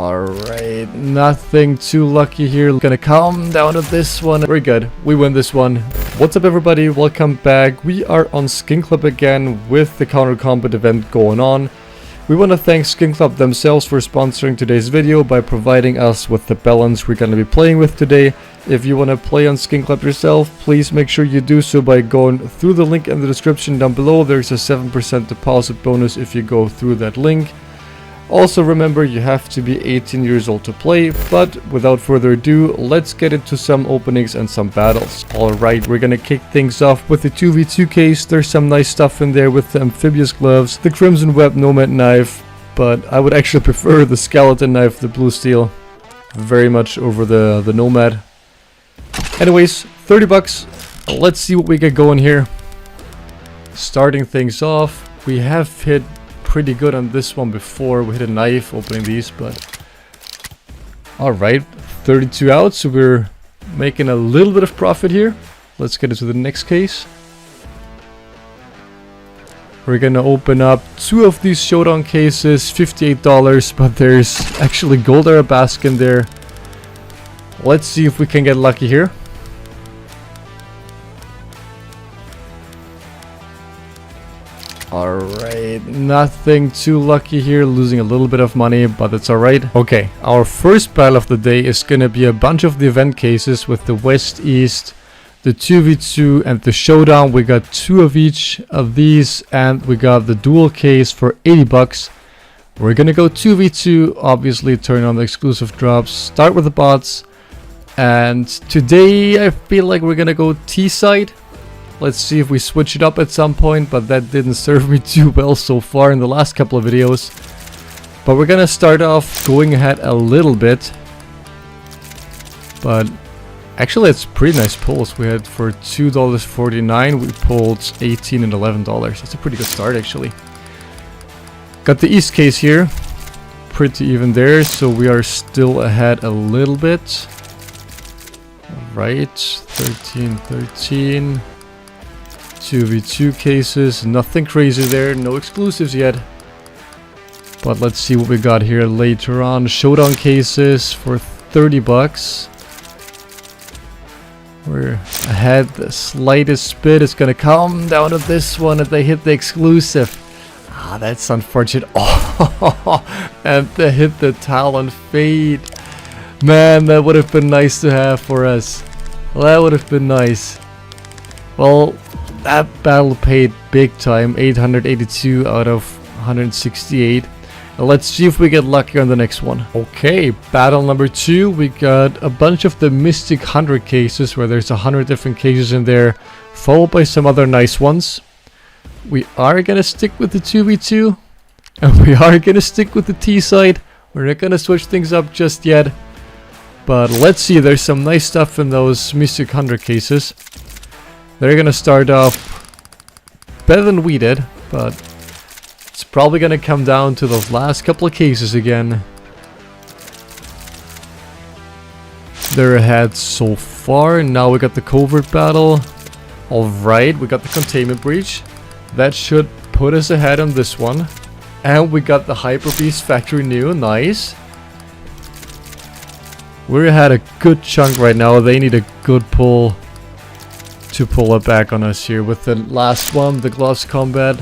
Alright, nothing too lucky here. Gonna calm down to this one. We're good. We win this one. What's up, everybody? Welcome back. We are on Skin Club again with the Counter Combat event going on. We want to thank Skin Club themselves for sponsoring today's video by providing us with the balance we're going to be playing with today. If you want to play on Skin Club yourself, please make sure you do so by going through the link in the description down below. There's a 7% deposit bonus if you go through that link. Also remember, you have to be 18 years old to play, but without further ado, let's get into some openings and some battles. Alright, we're gonna kick things off with the 2v2 case. There's some nice stuff in there with the amphibious gloves, the crimson web nomad knife, but I would actually prefer the skeleton knife, the blue steel, very much over the nomad. Anyways, 30 bucks. Let's see what we get going here. Starting things off, we have hit pretty good on this one before. We hit a knife opening these, but alright, 32 out, so we're making a little bit of profit here. Let's get into the next case. We're gonna open up two of these showdown cases, $58, but there's actually gold arabesque in there. Let's see if we can get lucky here. Alright, nothing too lucky here, losing a little bit of money, but that's alright. Okay, our first battle of the day is gonna be a bunch of the event cases with the West East, the 2v2 and the showdown. We got two of each of these, and we got the dual case for 80 bucks. We're gonna go 2v2, obviously turn on the exclusive drops, start with the bots, and today I feel like we're gonna go T-side. Let's see if we switch it up at some point, but that didn't serve me too well so far in the last couple of videos. But we're gonna start off going ahead a little bit. But actually it's pretty nice pulls. We had for $2.49, we pulled $18 and $11. That's a pretty good start actually. Got the East case here. Pretty even there, so we are still ahead a little bit. Alright, 13. 2v2 cases, nothing crazy there, no exclusives yet. But let's see what we got here later on. Showdown cases for 30 bucks. We're ahead the slightest bit. It's gonna come down to this one if they hit the exclusive. Ah, that's unfortunate. Oh, and they hit the Talon Fade. Man, that would have been nice to have for us. Well, that would have been nice. Well, that battle paid big time, 882 out of 168. Now let's see if we get lucky on the next one. Okay, battle number 2. We got a bunch of the Mystic 100 cases where there's 100 different cases in there, followed by some other nice ones. We are gonna stick with the 2v2, and we are gonna stick with the T side. We're not gonna switch things up just yet. But let's see, there's some nice stuff in those Mystic 100 cases. They're gonna start off better than we did, but it's probably gonna come down to those last couple of cases again. They're ahead so far. Now we got the covert battle. Alright, we got the containment breach. That should put us ahead on this one. And we got the Hyper Beast factory new. Nice. We're ahead a good chunk right now. They need a good pull to pull it back on us here with the last one, the gloves combat.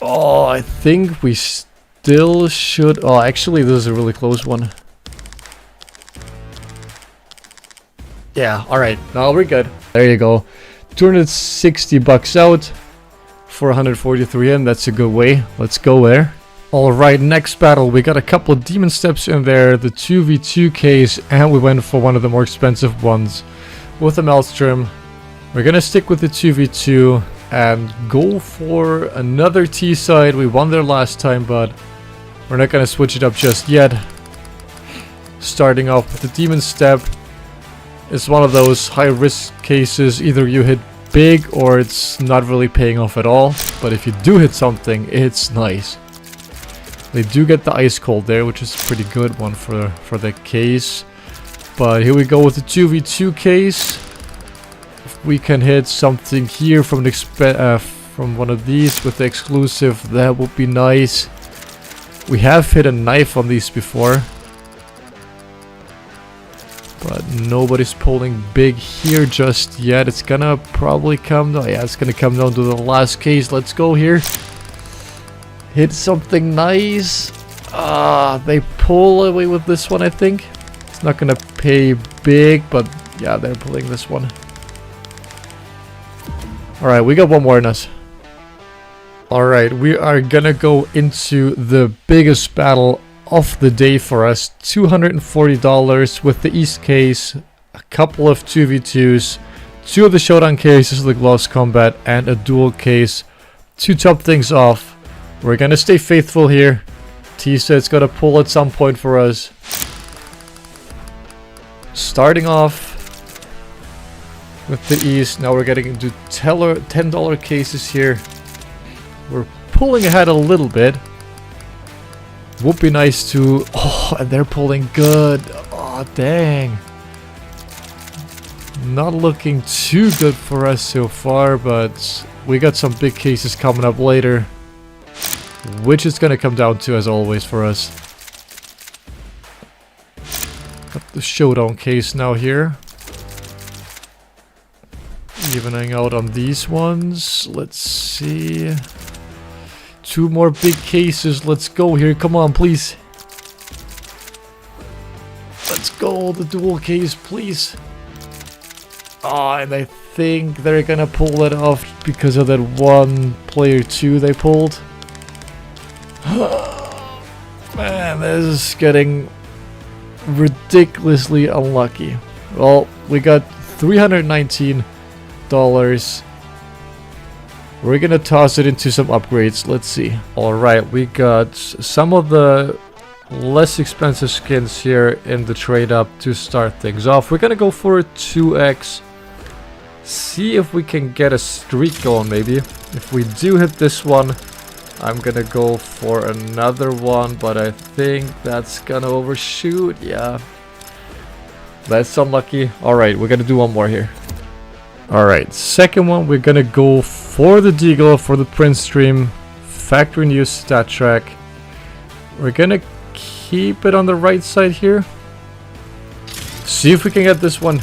Oh, I think we still should. Oh, actually, this is a really close one. Yeah, alright, now we're good. There you go. 260 bucks out for 143 in. That's a good way. Let's go there. Alright, next battle. We got a couple of demon steps in there, the 2v2 case, and we went for one of the more expensive ones with the Maelstrom. We're gonna stick with the 2v2 and go for another T side. We won there last time, but we're not gonna switch it up just yet. Starting off with the demon step. It's one of those high risk cases. Either you hit big or it's not really paying off at all, but if you do hit something, it's nice. They do get the ice cold there, which is a pretty good one for the case. But here we go with the 2v2 case. If we can hit something here from from one of these with the exclusive, that would be nice. We have hit a knife on these before, but nobody's pulling big here just yet. It's gonna probably come down. Yeah, it's gonna come down to the last case. Let's go here. Hit something nice. They pull away with this one, I think. It's not gonna pay big, but yeah, they're pulling this one. Alright, we got one more in us. Alright, we are gonna go into the biggest battle of the day for us. $240 with the East case, a couple of 2v2s, 2 of the Showdown cases of the Gloves Combat, and a dual case to top things off. We're gonna stay faithful here. T-Set's gotta pull at some point for us. Starting off with the East, now we're getting into $10 cases here. We're pulling ahead a little bit. Would be nice to... Oh, and they're pulling good. Oh, dang. Not looking too good for us so far, but we got some big cases coming up later, which is gonna come down to, as always, for us. Got the Showdown case now here. Evening out on these ones. Let's see. 2 more big cases. Let's go here. Come on, please. Let's go. The dual case, please. Oh, and I think they're gonna pull it off because of that one player 2 they pulled. Man, this is getting ridiculously unlucky. Well, we got $319. We're gonna toss it into some upgrades. Let's see. Alright, we got some of the less expensive skins here in the trade up to start things off. We're gonna go for a 2x. See if we can get a streak going, maybe. If we do hit this one, I'm gonna go for another one, but I think that's gonna overshoot. Yeah. That's unlucky. Alright, we're gonna do one more here. Alright, second one, we're gonna go for the Deagle, for the Prince Stream, factory news stat track. We're gonna keep it on the right side here. See if we can get this one.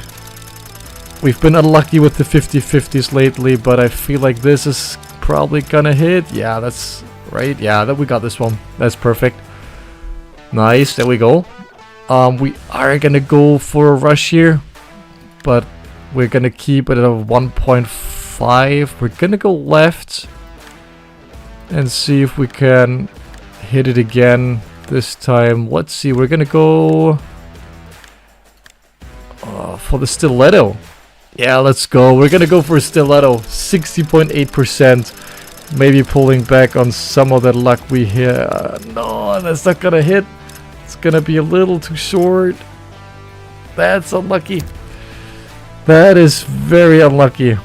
We've been unlucky with the 50-50s lately, but I feel like this is probably gonna hit. Yeah, that's right. Yeah, that we got this one. That's perfect. Nice, there we go. We are gonna go for a rush here, but we're gonna keep it at a 1.5. We're gonna go left and see if we can hit it again this time. Let's see, we're gonna go for the stiletto. Yeah, let's go. We're gonna go for a stiletto. 60.8%. Maybe pulling back on some of that luck we hit. No, that's not gonna hit. It's gonna be a little too short. That's unlucky. That is very unlucky.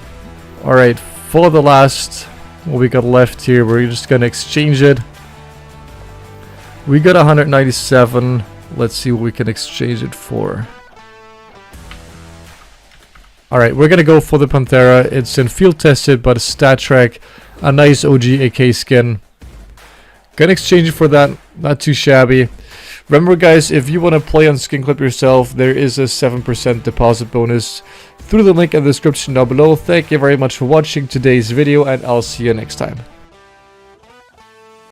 Alright, for the last, what we got left here, we're just gonna exchange it. We got 197. Let's see what we can exchange it for. Alright, we're gonna go for the Panthera. It's in field tested, but a stat track. A nice OG AK skin. Gonna exchange it for that. Not too shabby. Remember, guys, if you want to play on Skin Clip yourself, there is a 7% deposit bonus through the link in the description down below. Thank you very much for watching today's video, and I'll see you next time.